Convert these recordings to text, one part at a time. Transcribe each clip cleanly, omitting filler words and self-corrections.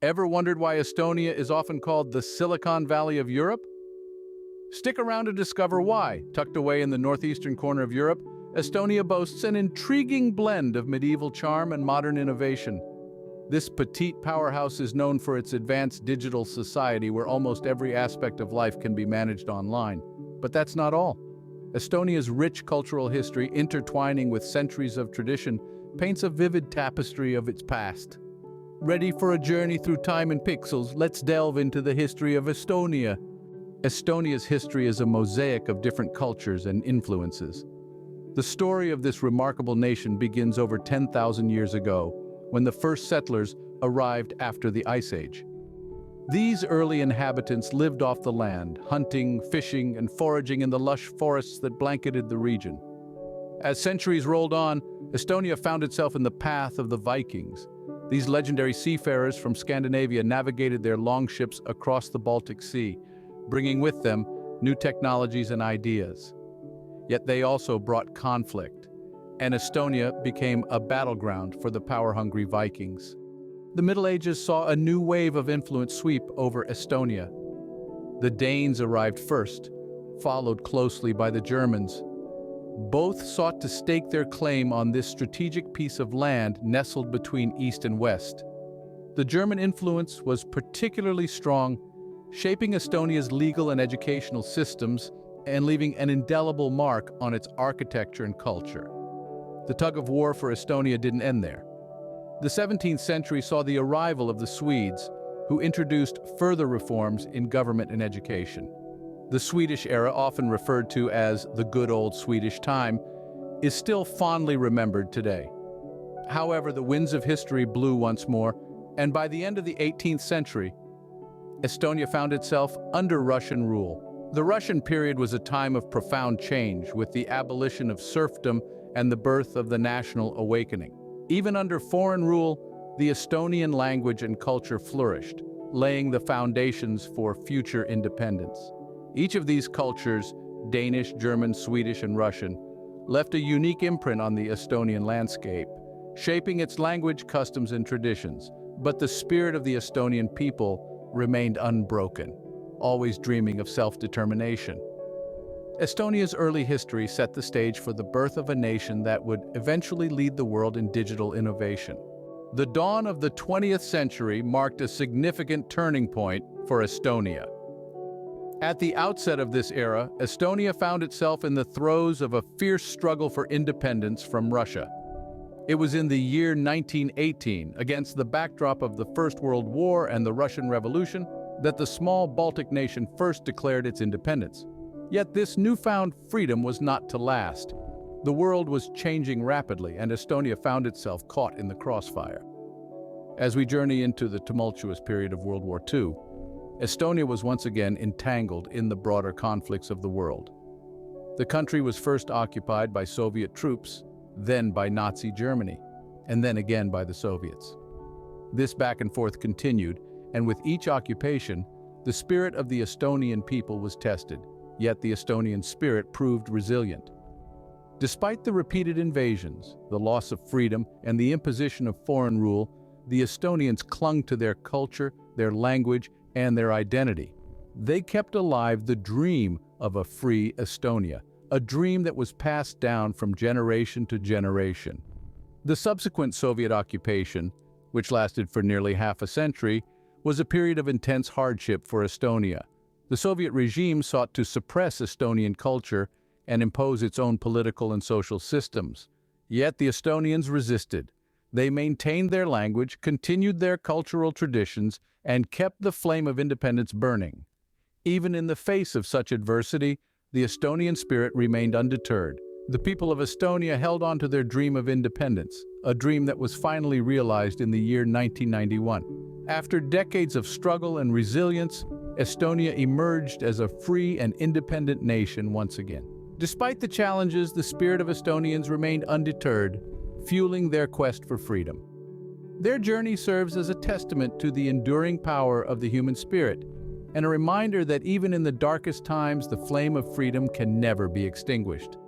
Ever wondered why Estonia is often called the Silicon Valley of Europe? Stick around to discover why. Tucked away in the northeastern corner of Europe, Estonia boasts an intriguing blend of medieval charm and modern innovation. This petite powerhouse is known for its advanced digital society where almost every aspect of life can be managed online. But that's not all. Estonia's rich cultural history, intertwining with centuries of tradition, paints a vivid tapestry of its past. Ready for a journey through time and pixels? Let's delve into the history of Estonia. Estonia's history is a mosaic of different cultures and influences. The story of this remarkable nation begins over 10,000 years ago, when the first settlers arrived after the Ice Age. These early inhabitants lived off the land, hunting, fishing, and foraging in the lush forests that blanketed the region. As centuries rolled on, Estonia found itself in the path of the Vikings. These legendary seafarers from Scandinavia navigated their longships across the Baltic Sea, bringing with them new technologies and ideas. Yet they also brought conflict, and Estonia became a battleground for the power-hungry Vikings. The Middle Ages saw a new wave of influence sweep over Estonia. The Danes arrived first, followed closely by the Germans. Both sought to stake their claim on this strategic piece of land nestled between East and West. The German influence was particularly strong, shaping Estonia's legal and educational systems and leaving an indelible mark on its architecture and culture. The tug of war for Estonia didn't end there. The 17th century saw the arrival of the Swedes, who introduced further reforms in government and education. The Swedish era, often referred to as the good old Swedish time, is still fondly remembered today. However, the winds of history blew once more, and by the end of the 18th century, Estonia found itself under Russian rule. The Russian period was a time of profound change, with the abolition of serfdom and the birth of the national awakening. Even under foreign rule, the Estonian language and culture flourished, laying the foundations for future independence. Each of these cultures, Danish, German, Swedish, and Russian, left a unique imprint on the Estonian landscape, shaping its language, customs, and traditions. But the spirit of the Estonian people remained unbroken, always dreaming of self-determination. Estonia's early history set the stage for the birth of a nation that would eventually lead the world in digital innovation. The dawn of the 20th century marked a significant turning point for Estonia. At the outset of this era, Estonia found itself in the throes of a fierce struggle for independence from Russia. It was in the year 1918, against the backdrop of the First World War and the Russian Revolution, that the small Baltic nation first declared its independence. Yet this newfound freedom was not to last. The world was changing rapidly, and Estonia found itself caught in the crossfire. As we journey into the tumultuous period of World War II, Estonia was once again entangled in the broader conflicts of the world. The country was first occupied by Soviet troops, then by Nazi Germany, and then again by the Soviets. This back and forth continued, and with each occupation, the spirit of the Estonian people was tested. Yet the Estonian spirit proved resilient. Despite the repeated invasions, the loss of freedom, and the imposition of foreign rule, the Estonians clung to their culture, their language, and their identity. They kept alive the dream of a free Estonia, a dream that was passed down from generation to generation. The subsequent Soviet occupation, which lasted for nearly half a century, was a period of intense hardship for Estonia. The Soviet regime sought to suppress Estonian culture and impose its own political and social systems. Yet the Estonians resisted. They maintained their language, continued their cultural traditions, and kept the flame of independence burning. Even in the face of such adversity, the Estonian spirit remained undeterred. The people of Estonia held on to their dream of independence, a dream that was finally realized in the year 1991. After decades of struggle and resilience, Estonia emerged as a free and independent nation once again. Despite the challenges, the spirit of Estonians remained undeterred, fueling their quest for freedom. Their journey serves as a testament to the enduring power of the human spirit, and a reminder that even in the darkest times, the flame of freedom can never be extinguished.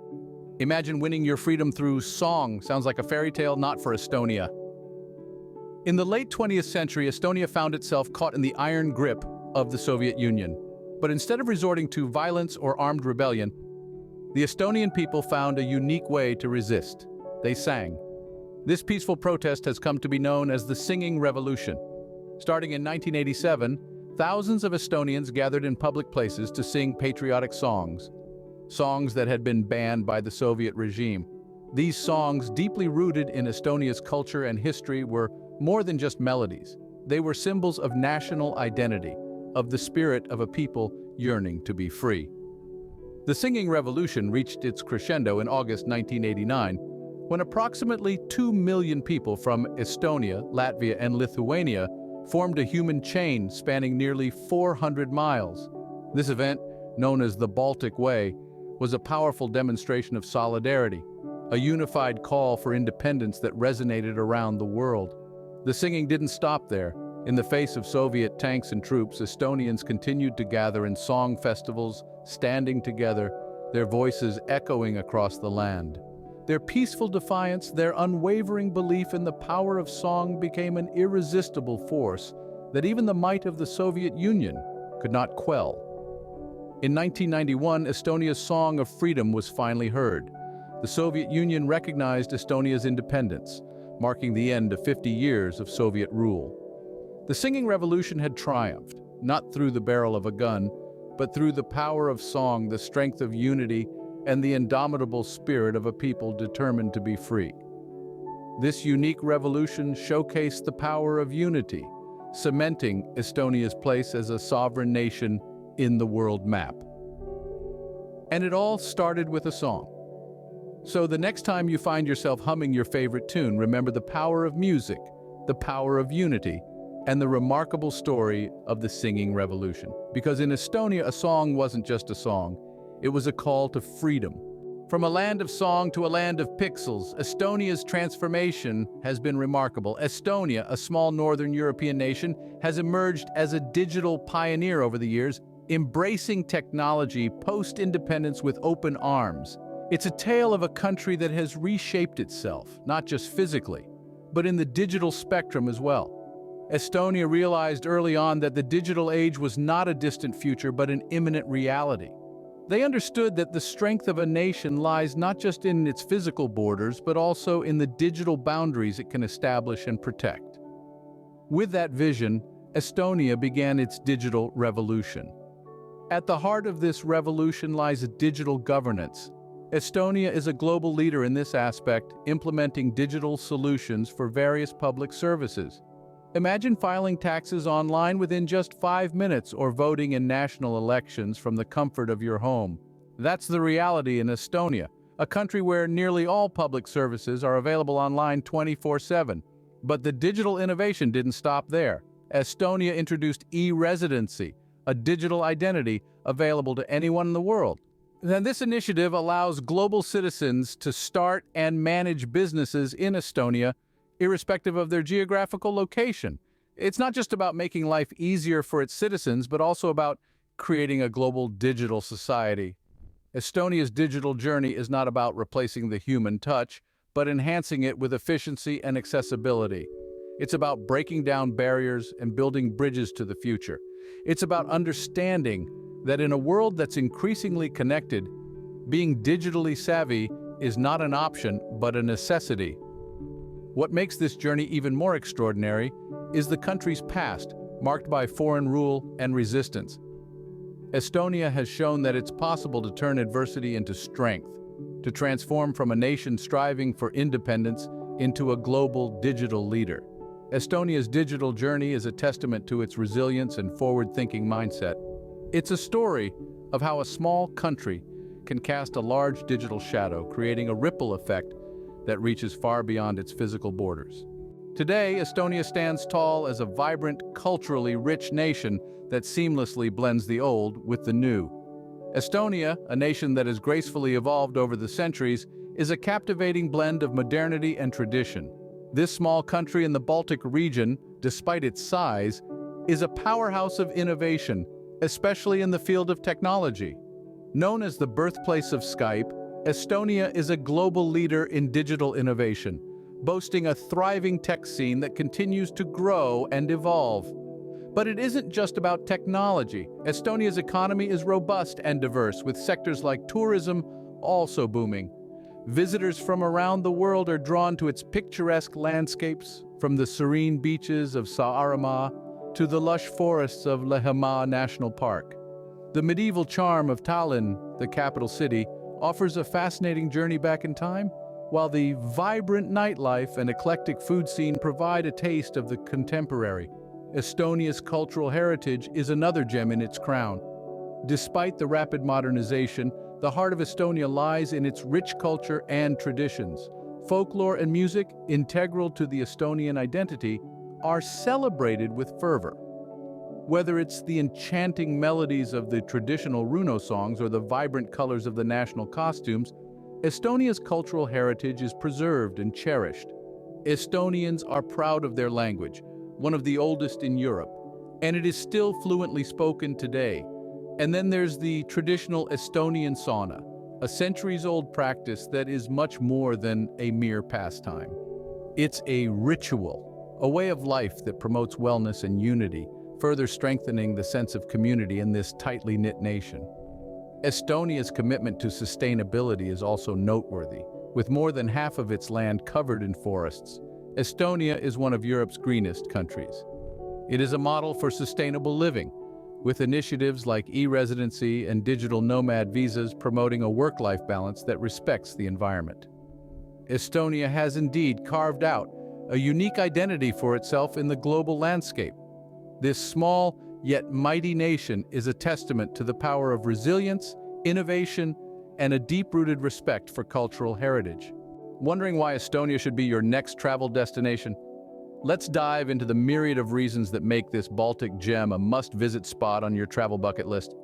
Imagine winning your freedom through song. Sounds like a fairy tale, not for Estonia. In the late 20th century, Estonia found itself caught in the iron grip of the Soviet Union. But instead of resorting to violence or armed rebellion, the Estonian people found a unique way to resist. They sang. This peaceful protest has come to be known as the Singing Revolution. Starting in 1987, thousands of Estonians gathered in public places to sing patriotic songs, songs that had been banned by the Soviet regime. These songs, deeply rooted in Estonia's culture and history, were more than just melodies. They were symbols of national identity, of the spirit of a people yearning to be free. The singing revolution reached its crescendo in August 1989, when approximately 2 million people from Estonia, Latvia, and Lithuania formed a human chain spanning nearly 400 miles. This event, known as the Baltic Way, was a powerful demonstration of solidarity, a unified call for independence that resonated around the world. The singing didn't stop there. In the face of Soviet tanks and troops, Estonians continued to gather in song festivals, standing together, their voices echoing across the land. Their peaceful defiance, their unwavering belief in the power of song became an irresistible force that even the might of the Soviet Union could not quell. In 1991, Estonia's Song of Freedom was finally heard. The Soviet Union recognized Estonia's independence, marking the end of 50 years of Soviet rule. The singing revolution had triumphed, not through the barrel of a gun, but through the power of song, the strength of unity, and the indomitable spirit of a people determined to be free. This unique revolution showcased the power of unity, cementing Estonia's place as a sovereign nation in the world map. And it all started with a song. So the next time you find yourself humming your favorite tune, remember the power of music, the power of unity, and the remarkable story of the singing revolution. Because in Estonia, a song wasn't just a song, it was a call to freedom. From a land of song to a land of pixels, Estonia's transformation has been remarkable. Estonia, a small northern European nation, has emerged as a digital pioneer over the years, embracing technology post-independence with open arms. It's a tale of a country that has reshaped itself, not just physically, but in the digital spectrum as well. Estonia realized early on that the digital age was not a distant future, but an imminent reality. They understood that the strength of a nation lies not just in its physical borders, but also in the digital boundaries it can establish and protect. With that vision, Estonia began its digital revolution. At the heart of this revolution lies digital governance. Estonia is a global leader in this aspect, implementing digital solutions for various public services. Imagine filing taxes online within just 5 minutes or voting in national elections from the comfort of your home. That's the reality in Estonia, a country where nearly all public services are available online 24/7. But the digital innovation didn't stop there. Estonia introduced e-residency, a digital identity available to anyone in the world. Then this initiative allows global citizens to start and manage businesses in Estonia, irrespective of their geographical location. It's not just about making life easier for its citizens, but also about creating a global digital society. Estonia's digital journey is not about replacing the human touch, but enhancing it with efficiency and accessibility. It's about breaking down barriers and building bridges to the future. It's about understanding that in a world that's increasingly connected, being digitally savvy is not an option, but a necessity. What makes this journey even more extraordinary is the country's past, marked by foreign rule and resistance. Estonia has shown that it's possible to turn adversity into strength, to transform from a nation striving for independence into a global digital leader. Estonia's digital journey is a testament to its resilience and forward-thinking mindset. It's a story of how a small country can cast a large digital shadow, creating a ripple effect that reaches far beyond its physical borders. Today, Estonia stands tall as a vibrant, culturally rich nation that seamlessly blends the old with the new. Estonia, a nation that has gracefully evolved over the centuries, is a captivating blend of modernity and tradition. This small country in the Baltic region, despite its size, is a powerhouse of innovation, especially in the field of technology. Known as the birthplace of Skype, Estonia is a global leader in digital innovation, boasting a thriving tech scene that continues to grow and evolve. But it isn't just about technology. Estonia's economy is robust and diverse, with sectors like tourism also booming. Visitors from around the world are drawn to its picturesque landscapes, from the serene beaches of Saaremaa to the lush forests of Lehemaa National Park. The medieval charm of Tallinn, the capital city, offers a fascinating journey back in time, while the vibrant nightlife and eclectic food scene provide a taste of the contemporary. Estonia's cultural heritage is another gem in its crown. Despite the rapid modernization, the heart of Estonia lies in its rich culture and traditions. Folklore and music, integral to the Estonian identity, are celebrated with fervor. Whether it's the enchanting melodies of the traditional Runo songs or the vibrant colors of the national costumes, Estonia's cultural heritage is preserved and cherished. Estonians are proud of their language, one of the oldest in Europe, and it is still fluently spoken today. And then there's the traditional Estonian sauna, a centuries-old practice that is much more than a mere pastime. It's a ritual, a way of life that promotes wellness and unity, further strengthening the sense of community in this tightly knit nation. Estonia's commitment to sustainability is also noteworthy. With more than half of its land covered in forests, Estonia is one of Europe's greenest countries. It is a model for sustainable living, with initiatives like e-residency and digital nomad visas promoting a work-life balance that respects the environment. Estonia has indeed carved out a unique identity for itself in the global landscape. This small yet mighty nation is a testament to the power of resilience, innovation, and a deep-rooted respect for cultural heritage. Wondering why Estonia should be your next travel destination? Let's dive into the myriad of reasons that make this Baltic gem a must-visit spot on your travel bucket list.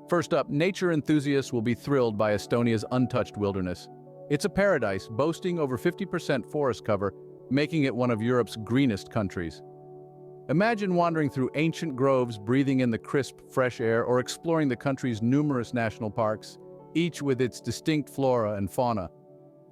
First up, nature enthusiasts will be thrilled by Estonia's untouched wilderness. It's a paradise, boasting over 50% forest cover, making it one of Europe's greenest countries. Imagine wandering through ancient groves, breathing in the crisp, fresh air, or exploring the country's numerous national parks, each with its distinct flora and fauna.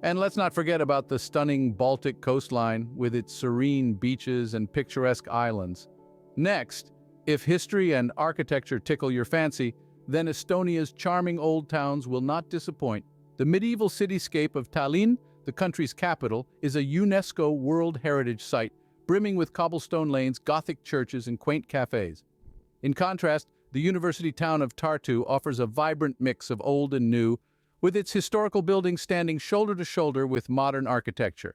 And let's not forget about the stunning Baltic coastline with its serene beaches and picturesque islands. Next, if history and architecture tickle your fancy, then Estonia's charming old towns will not disappoint. The medieval cityscape of Tallinn, the country's capital, is a UNESCO World Heritage Site, brimming with cobblestone lanes, Gothic churches, and quaint cafes. In contrast, the university town of Tartu offers a vibrant mix of old and new, with its historical buildings standing shoulder to shoulder with modern architecture.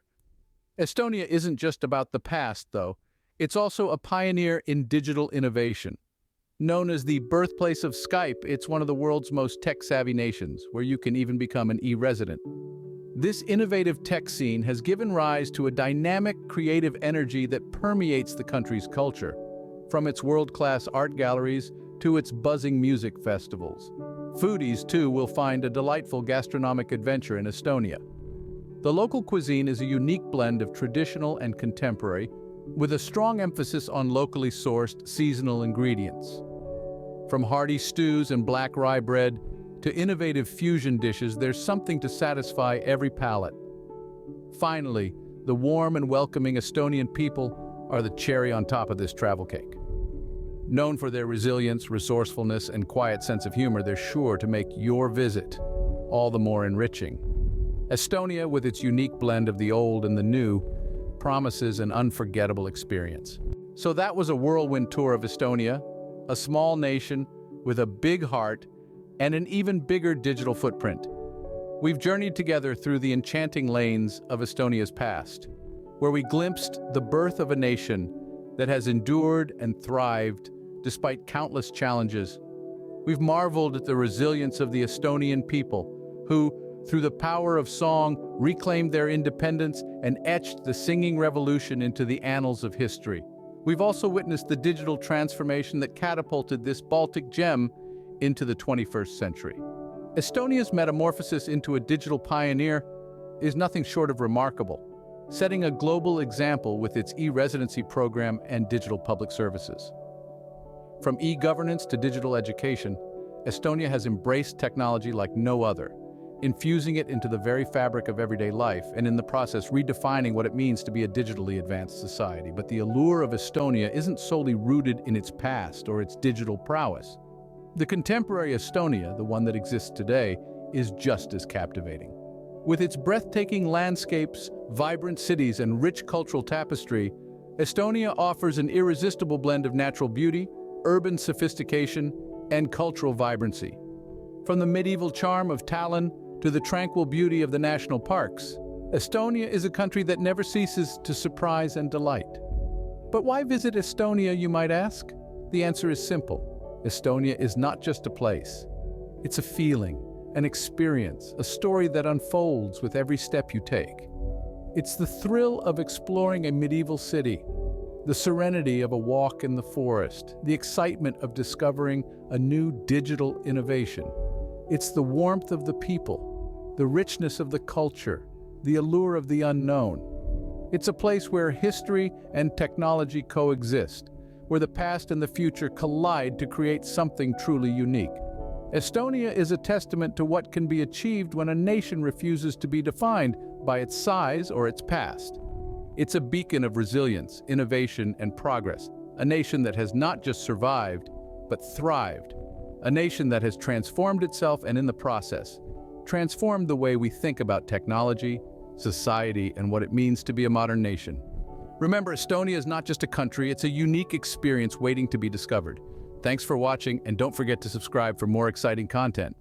Estonia isn't just about the past, though. It's also a pioneer in digital innovation. Known as the birthplace of Skype, it's one of the world's most tech-savvy nations, where you can even become an e-resident. This innovative tech scene has given rise to a dynamic, creative energy that permeates the country's culture, from its world-class art galleries to its buzzing music festivals. Foodies, too, will find a delightful gastronomic adventure in Estonia. The local cuisine is a unique blend of traditional and contemporary, with a strong emphasis on locally sourced, seasonal ingredients. From hearty stews and black rye bread to innovative fusion dishes, there's something to satisfy every palate. Finally, the warm and welcoming Estonian people are the cherry on top of this travel cake. Known for their resilience, resourcefulness, and quiet sense of humor, they're sure to make your visit all the more enriching. Estonia, with its unique blend of the old and the new, promises an unforgettable experience. So that was a whirlwind tour of Estonia, a small nation with a big heart and an even bigger digital footprint. We've journeyed together through the enchanting lanes of Estonia's past, where we glimpsed the birth of a nation that has endured and thrived despite countless challenges. We've marveled at the resilience of the Estonian people, who, through the power of song, reclaimed their independence and etched the singing revolution into the annals of history. We've also witnessed the digital transformation that catapulted this Baltic gem into the 21st century. Estonia's metamorphosis into a digital pioneer is nothing short of remarkable, setting a global example with its e-residency program and digital public services. From e-governance to digital education, Estonia has embraced technology like no other, infusing it into the very fabric of everyday life, and in the process redefining what it means to be a digitally advanced society. But the allure of Estonia isn't solely rooted in its past or its digital prowess. The contemporary Estonia, the one that exists today, is just as captivating. With its breathtaking landscapes, vibrant cities, and rich cultural tapestry, Estonia offers an irresistible blend of natural beauty, urban sophistication, and cultural vibrancy. From the medieval charm of Tallinn to the tranquil beauty of the national parks, Estonia is a country that never ceases to surprise and delight. But why visit Estonia, you might ask? The answer is simple. Estonia is not just a place. It's a feeling, an experience, a story that unfolds with every step you take. It's the thrill of exploring a medieval city, the serenity of a walk in the forest, the excitement of discovering a new digital innovation. It's the warmth of the people, the richness of the culture, the allure of the unknown. It's a place where history and technology coexist, where the past and the future collide to create something truly unique. Estonia is a testament to what can be achieved when a nation refuses to be defined by its size or its past. It's a beacon of resilience, innovation, and progress, a nation that has not just survived, but thrived. A nation that has transformed itself and in the process, transformed the way we think about technology, society, and what it means to be a modern nation. Remember, Estonia is not just a country, it's a unique experience waiting to be discovered. Thanks for watching, and don't forget to subscribe for more exciting content.